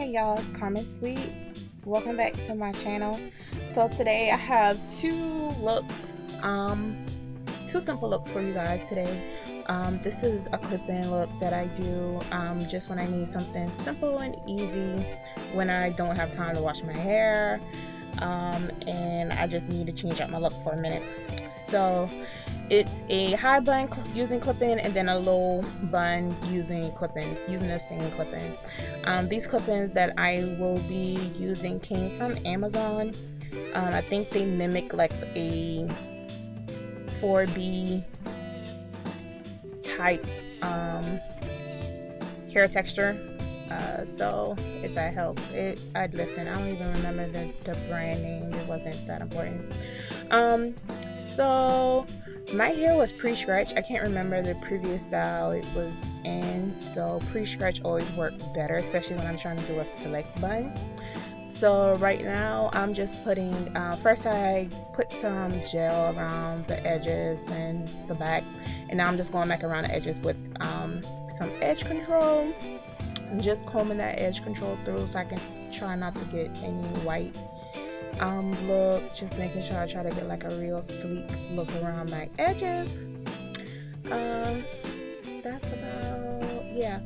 Hey y'all, it's Carmen Sweet. Welcome back to my channel. So today I have two looks, two simple looks for you guys today. This is a clip-in look that I do just when I need something simple and easy, when I don't have time to wash my hair, and I just need to change up my look for a minute. So it's a high bun using clip-in and then a low bun using clip-ins, using the same clip-in. These clip-ins that I will be using came from Amazon. I think they mimic like a 4B type hair texture. So if that helps, I'd listen. I don't even remember the brand name. It wasn't that important. So my hair was pre-stretch. I can't remember the previous style it was in, so pre-stretch always worked better, especially when I'm trying to do a slick bun. So right now I'm just putting, first I put some gel around the edges and the back, and now I'm just going back around the edges with some edge control. I'm just combing that edge control through so I can try not to get any white look, just making sure I try to get like a real sleek look around my edges. That's about, yeah.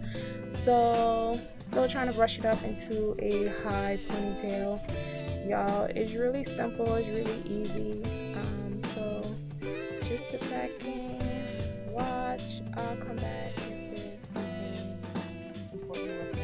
So still trying to brush it up into a high ponytail, y'all. It's really simple, it's really easy. So just sit back and watch. I'll come back if there's something important to listen.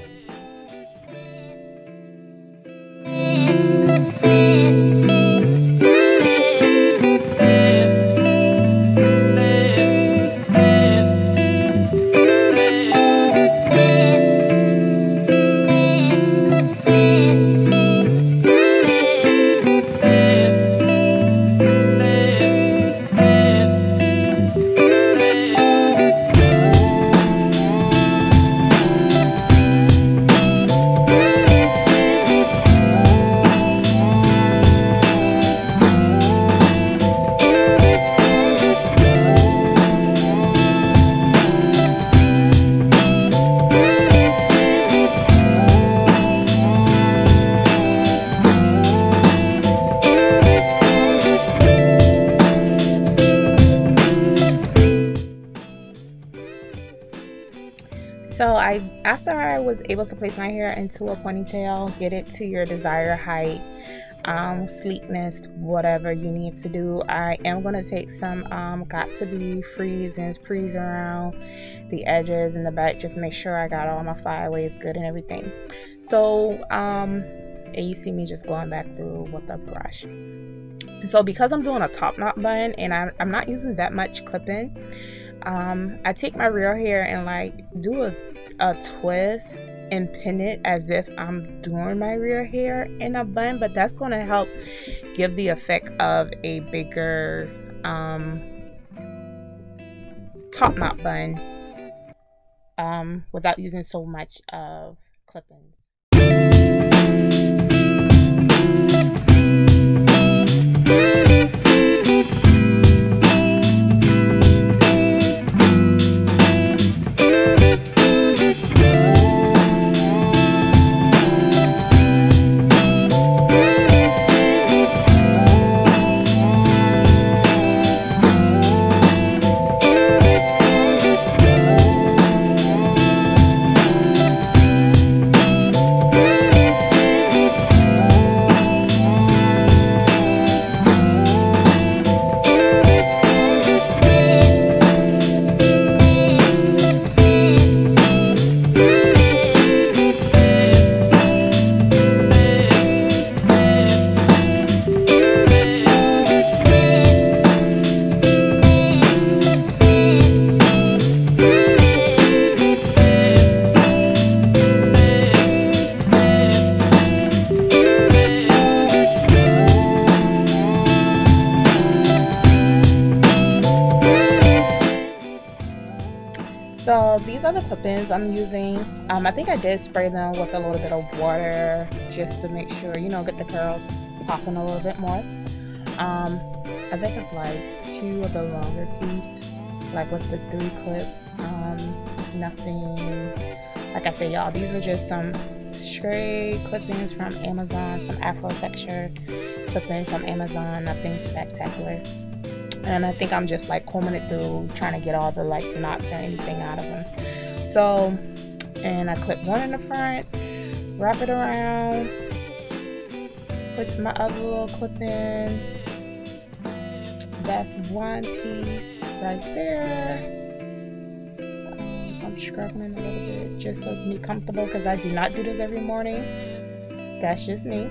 So after I was able to place my hair into a ponytail, get it to your desired height, sleekness, whatever you need to do, I am going to take some got to be freeze around the edges and the back, just to make sure I got all my flyaways good and everything. So and you see me just going back through with a brush. So because I'm doing a top knot bun and I'm not using that much clip-in, I take my real hair and like do a twist and pin it as if I'm doing my real hair in a bun, but that's going to help give the effect of a bigger top knot bun without using so much of clip-ins. So these are the clip-ins I'm using. I think I did spray them with a little bit of water just to make sure, you know, get the curls popping a little bit more. I think it's like 2 of the longer piece, like with the 3 clips. Nothing, like I said, y'all, these were just some straight clippings from Amazon, some Afro texture clipping from Amazon, nothing spectacular. And I think I'm just like combing it through, trying to get all the like knots or anything out of them. So, and I clip one in the front, wrap it around, put my other little clip in. That's one piece right there. I'm struggling a little bit just so it can be comfortable because I do not do this every morning. That's just me.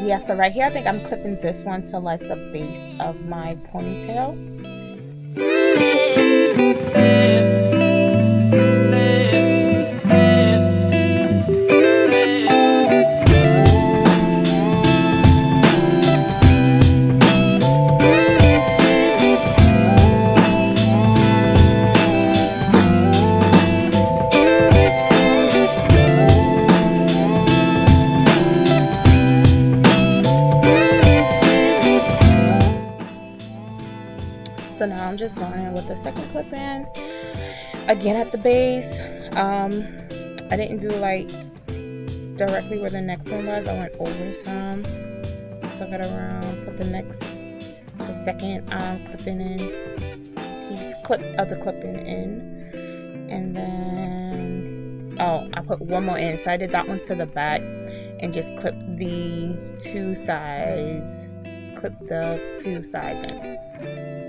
Yeah, so right here I think I'm clipping this one to like the base of my ponytail. So now I'm just going in with the second clip in again at the base. I didn't do like directly where the next one was. I went over some, took it around, put the second clipping in piece, clip of the clipping in, and then I put one more in. So I did that one to the back and just clip the two sides in.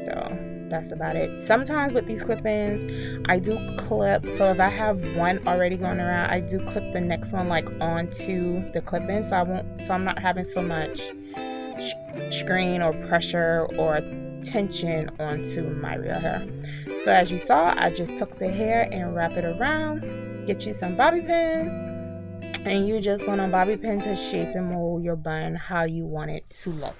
So that's about it. Sometimes with these clip-ins I do clip, so if I have one already going around, I do clip the next one like onto the clip-in, so I'm not having so much strain or pressure or tension onto my real hair. So as you saw, I just took the hair and wrap it around. Get you some bobby pins, and you're just gonna bobby pin to shape and mold your bun how you want it to look.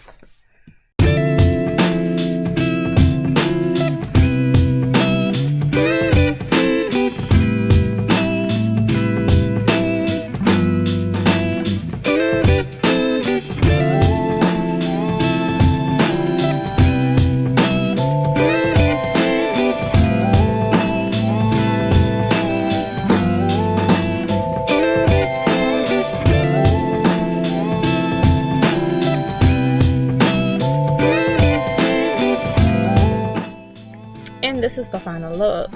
And this is the final look.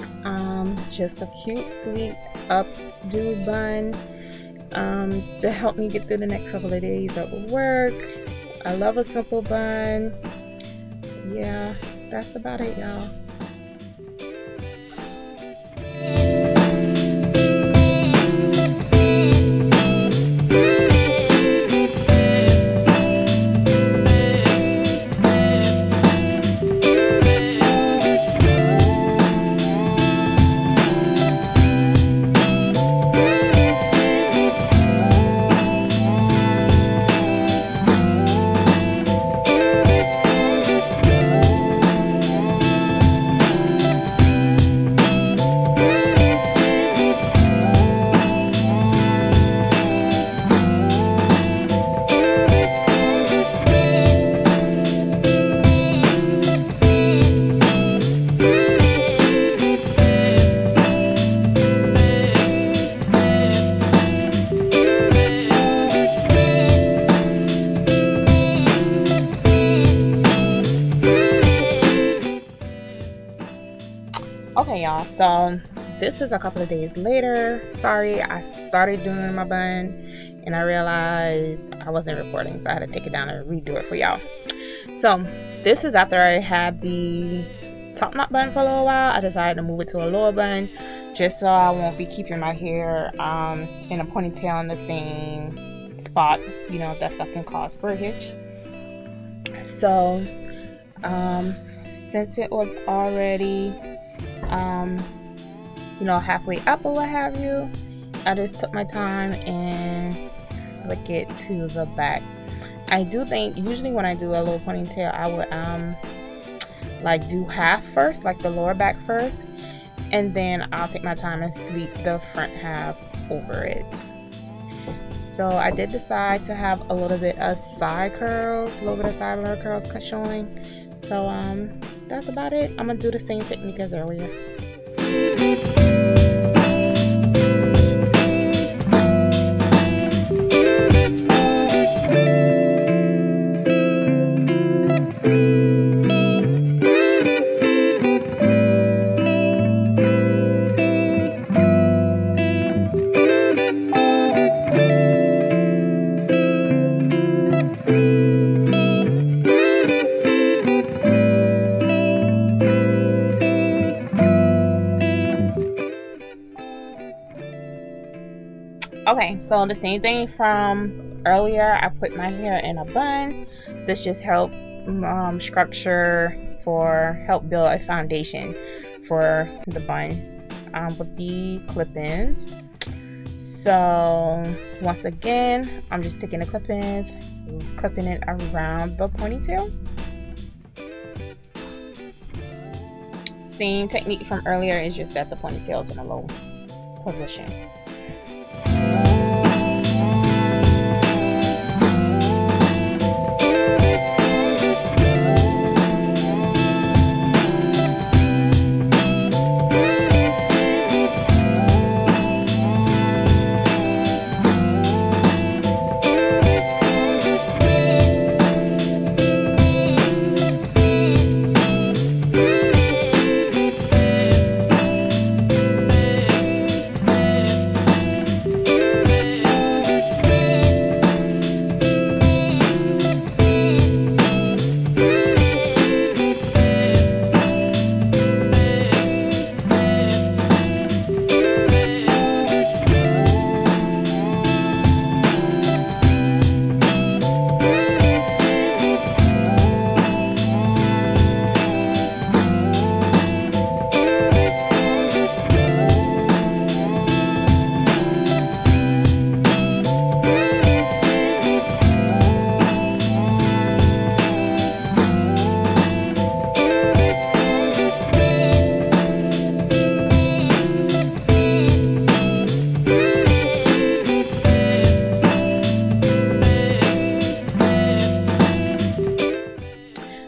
Just a cute, sleek, updo bun to help me get through the next couple of days at work. I love a simple bun. Yeah, that's about it, y'all. Okay, y'all, so this is a couple of days later. Sorry, I started doing my bun and I realized I wasn't recording, so I had to take it down and redo it for y'all. So this is after I had the top knot bun for a little while. I decided to move it to a lower bun just so I won't be keeping my hair in a ponytail in the same spot. You know, that stuff can cause breakage. So since it was already you know, halfway up or what have you, I just took my time and flick it to the back. I do think usually when I do a little ponytail, I would like do half first, like the lower back first, and then I'll take my time and sleep the front half over it. So I did decide to have a little bit of side curls, a little bit of side curls showing. So that's about it. I'm gonna do the same technique as earlier. Okay, so the same thing from earlier. I put my hair in a bun. This just help structure for help build a foundation for the bun with the clip-ins. So once again, I'm just taking the clip-ins, clipping it around the ponytail. Same technique from earlier, is just that the ponytail is in a low position.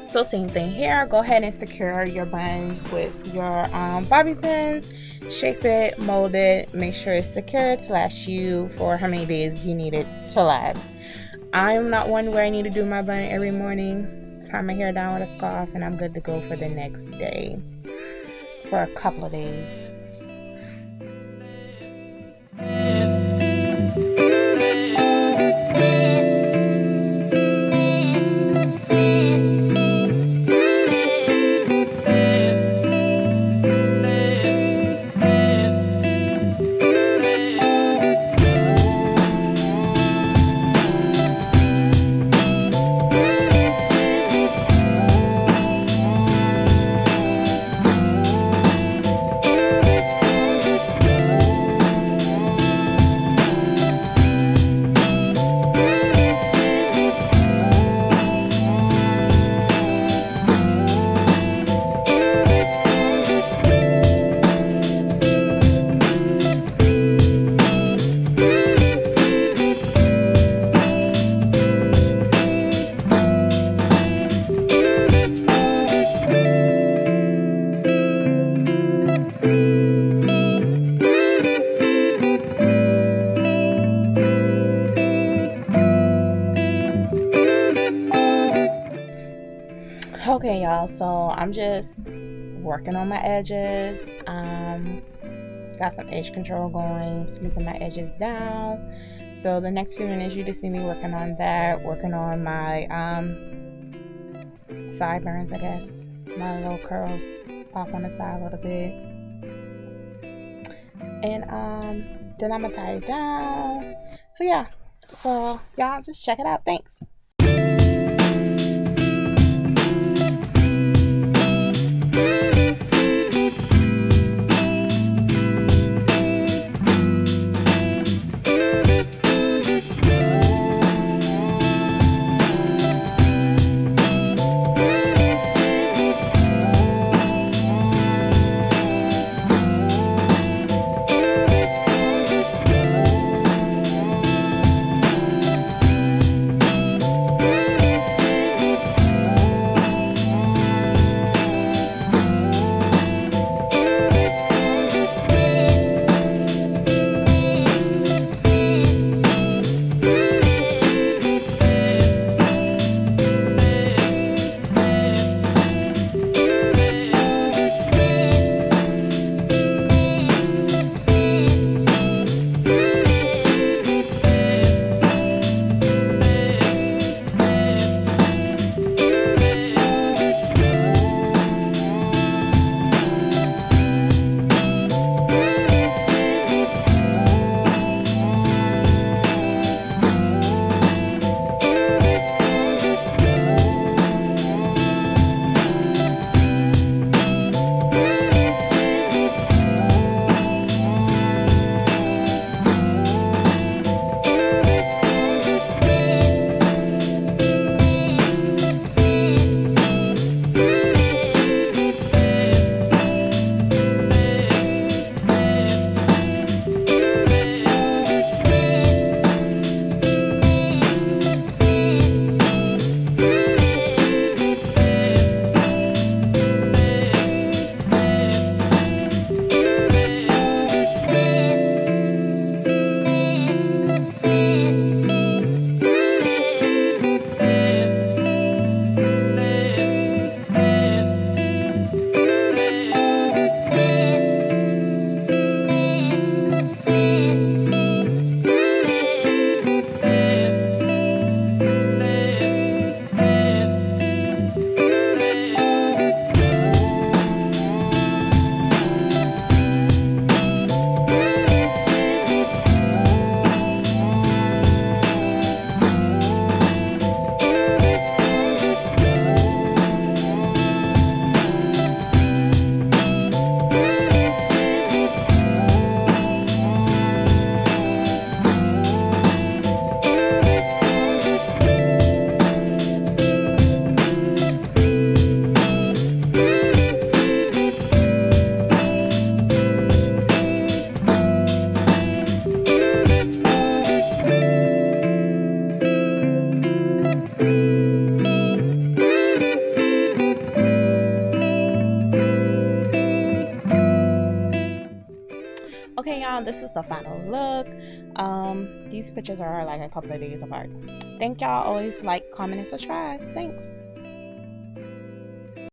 So same thing here. Go ahead and secure your bun with your bobby pins. Shape it, mold it, make sure it's secure to last you for how many days you need it to last. I'm not one where I need to do my bun every morning. Tie my hair down with a scarf and I'm good to go for the next day. For a couple of days. Okay, y'all, so I'm just working on my edges. Got some edge control going, sleeking my edges down. So the next few minutes you just see me working on that, working on my sideburns, I guess. My little curls pop on the side a little bit. And then I'm gonna tie it down. So yeah, so y'all just check it out. Thanks. okay, y'all, this is the final look. These pictures are like a couple of days apart. Thank y'all. Always like, comment, and subscribe. Thanks.